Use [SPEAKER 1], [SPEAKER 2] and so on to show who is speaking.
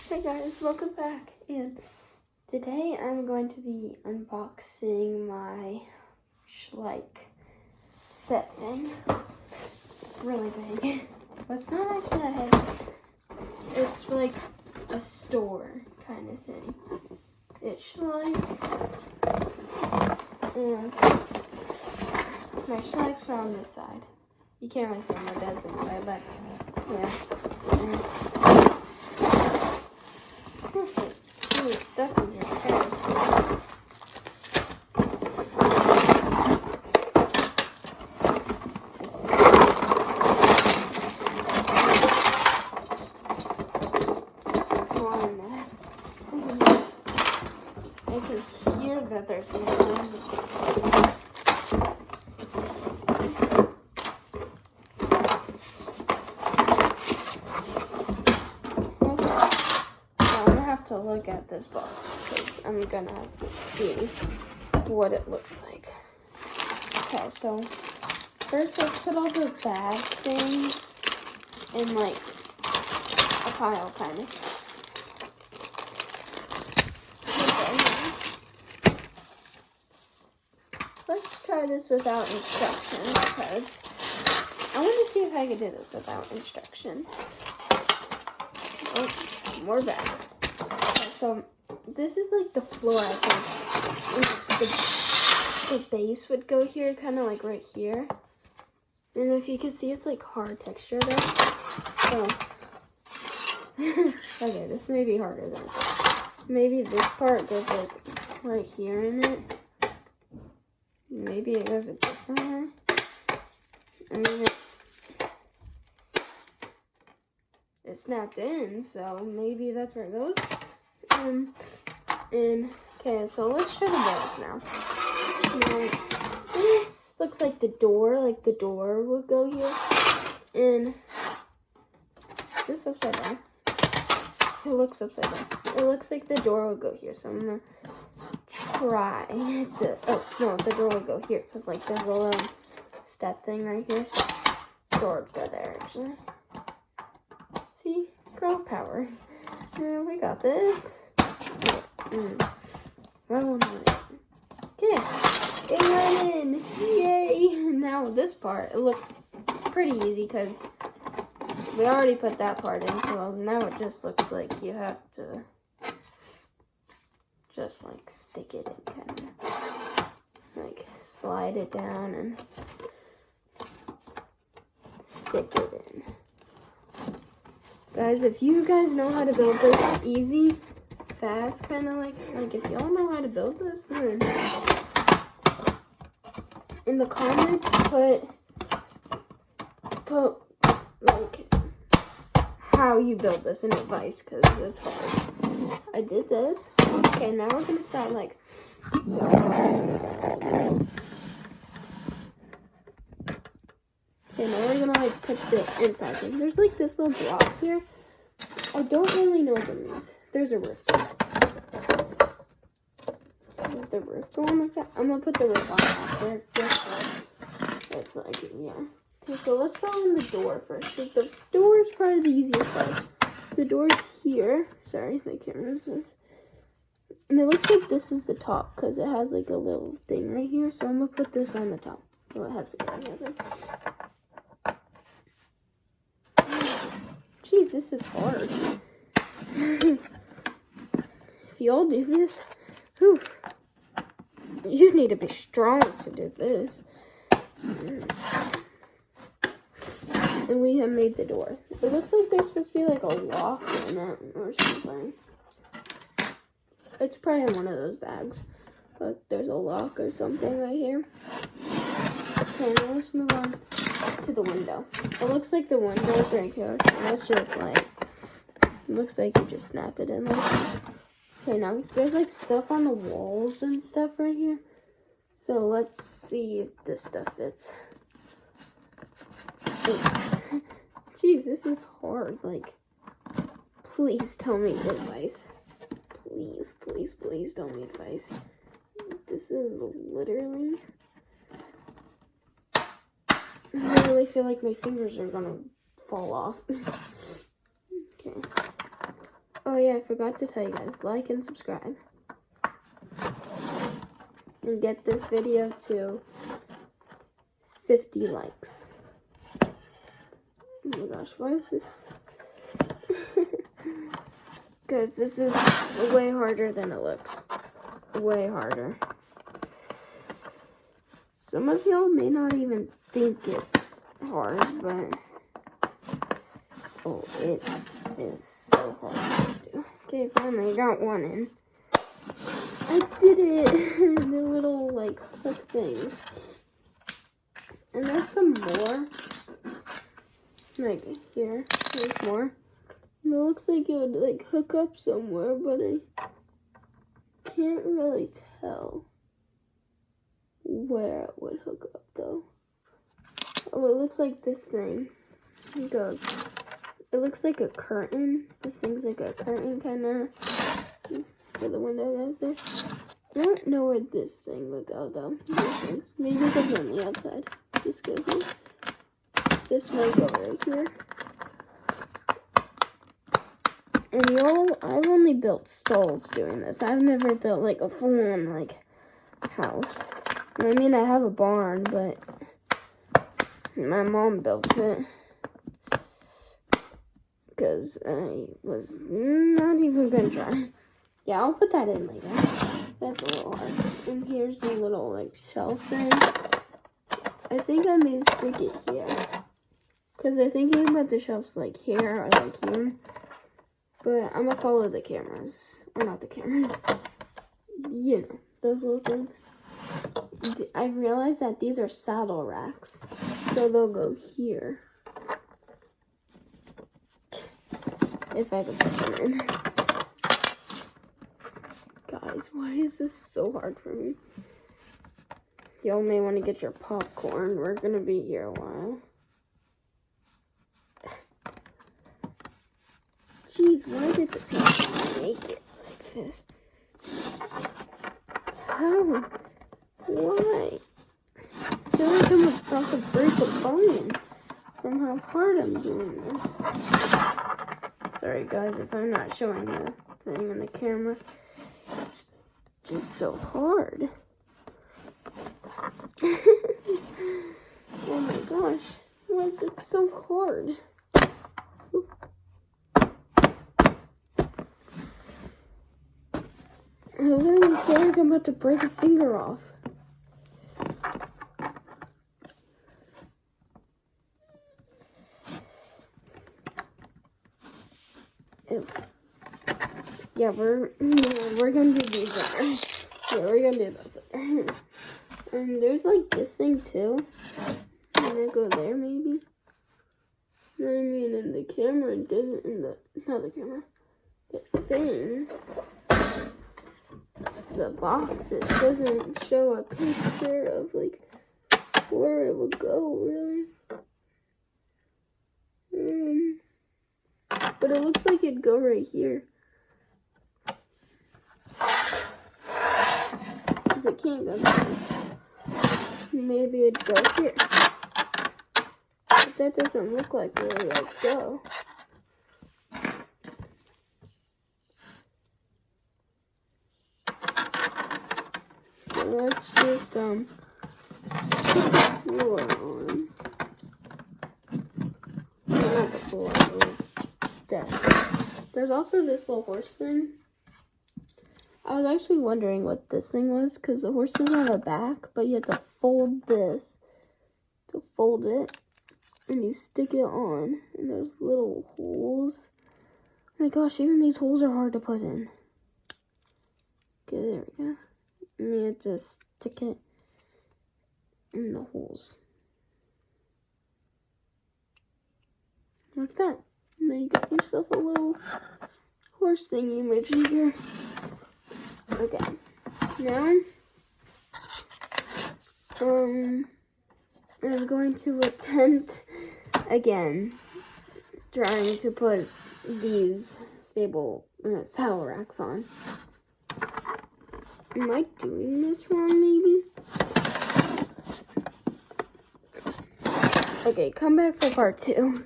[SPEAKER 1] Hey guys, welcome back, and today I'm going to be unboxing my schleich set thing. Really big. But it's not actually that heavy. It's like a store kind of thing. It's schleich, and my schleichs are on this side. You can't really see my bed's inside, but yeah. And stuff in your hair. There's more in there. I can hear that there's more in there. To look at this box because I'm gonna have to see what it looks like. Okay, so first let's put all the bad things in like a pile, kind of. Okay. Let's try this without instructions because I want to see if I can do this without instructions. Oh, more bags. So this is like the floor, I think. The base would go here, kind of like right here. And if you can see, it's like hard texture there. So, okay, this may be harder than I thought. Maybe this part goes like right here in it. Maybe it goes a different way. I mean, it snapped in, so maybe that's where it goes. And okay, so let's show the doors now. Now, this looks like the door would go here, and this upside down. It looks upside down. It looks like the door would go here, so I'm gonna try to. Oh no, the door would go here because like there's a little step thing right here, so the door would go there actually. See, girl power. Yeah, we got this. Okay, it went in. Yay! Now this part, it's pretty easy because we already put that part in. So now it just looks like you have to just like stick it in, kind of like slide it down and stick it in. Guys, if you guys know how to build this easy, fast, kind of like if y'all know how to build this, then in the comments put like how you build this and advice, because it's hard. I did this. Okay, now we're gonna start like okay, now we're gonna like put the inside thing. There's like this little block here. I don't really know what it means. There's a roof there. Does the roof go on like that? I'm gonna put the roof on after. Just so it's like, yeah. Okay, so let's put on the door first, because the door is probably the easiest part. So the door is here. Sorry, the camera's just. And it looks like this is the top, because it has like a little thing right here. So I'm gonna put this on the top. Well, it has to go on the other. Jeez, this is hard. If y'all do this, whew, you need to be strong to do this. And we have made the door. It looks like there's supposed to be like a lock in it or something. It's probably in one of those bags. But there's a lock or something right here. Okay, now let's move on to the window. It looks like the window is right here. So let's just like, it looks like you just snap it in like. Okay, now there's like stuff on the walls and stuff right here. So let's see if this stuff fits. Jeez, this is hard. Like, please tell me advice. Please, please, please tell me advice. This is literally. I really feel like my fingers are gonna fall off. Okay. Oh yeah, I forgot to tell you guys, like and subscribe. And get this video to 50 likes. Oh my gosh, why is this? Guys, this is way harder than it looks. Way harder. Some of y'all may not even think it's hard, but oh, it is so hard to do. Okay, finally got one in. I did it! The little, like, hook things. And there's some more. Like, here. There's more. And it looks like it would, like, hook up somewhere, but I can't really tell where it would hook up, though. Oh, it looks like this thing. It goes. It looks like a curtain. This thing's like a curtain, kind of, for the window right there. I don't know where this thing would go, though. These things. Maybe it goes on the outside. This goes here. This might go right here. And y'all, I've only built stalls doing this. I've never built, like, a full-on, like, house. I mean, I have a barn, but my mom built it. Because I was not even going to try. Yeah, I'll put that in later. That's a little hard. And here's the little, like, shelf thing. I think I may stick it here. Because I'm thinking about the shelves, like, here or, like, here. But I'm going to follow the cameras. Or not the cameras. You know, those little things. I've realized that these are saddle racks. So they'll go here. If I can put them in. Guys, why is this so hard for me? Y'all may want to get your popcorn. We're going to be here a while. Jeez, why did the people make it like this? How? Why? I feel like I'm about to break a bone from how hard I'm doing this. Sorry guys if I'm not showing the thing in the camera. It's just so hard. Oh my gosh. Why is it so hard? Ooh. I literally feel like I'm about to break a finger off. Yeah, we're gonna do these later. Yeah, we're gonna do this later. And there's like this thing too. Can I go there maybe? I mean, in the camera, it doesn't. Not the camera. The thing. The box. It doesn't show a picture of like where it would go really. But it looks like it'd go right here. Because it can't go there. Maybe it'd go here. But that doesn't look like where it would go. So let's just, put the floor on. Not the floor, the desk. There's also this little horse thing. I was actually wondering what this thing was, because the horse doesn't have a back, but you have to fold this to fold it, and you stick it on, and there's little holes. Oh my gosh, even these holes are hard to put in. Okay, there we go. And you have to stick it in the holes. Like that. And then you got yourself a little horse thingy image here. Okay. Now, I'm going to attempt again trying to put these saddle racks on. Am I doing this wrong, maybe? Okay, come back for part 2.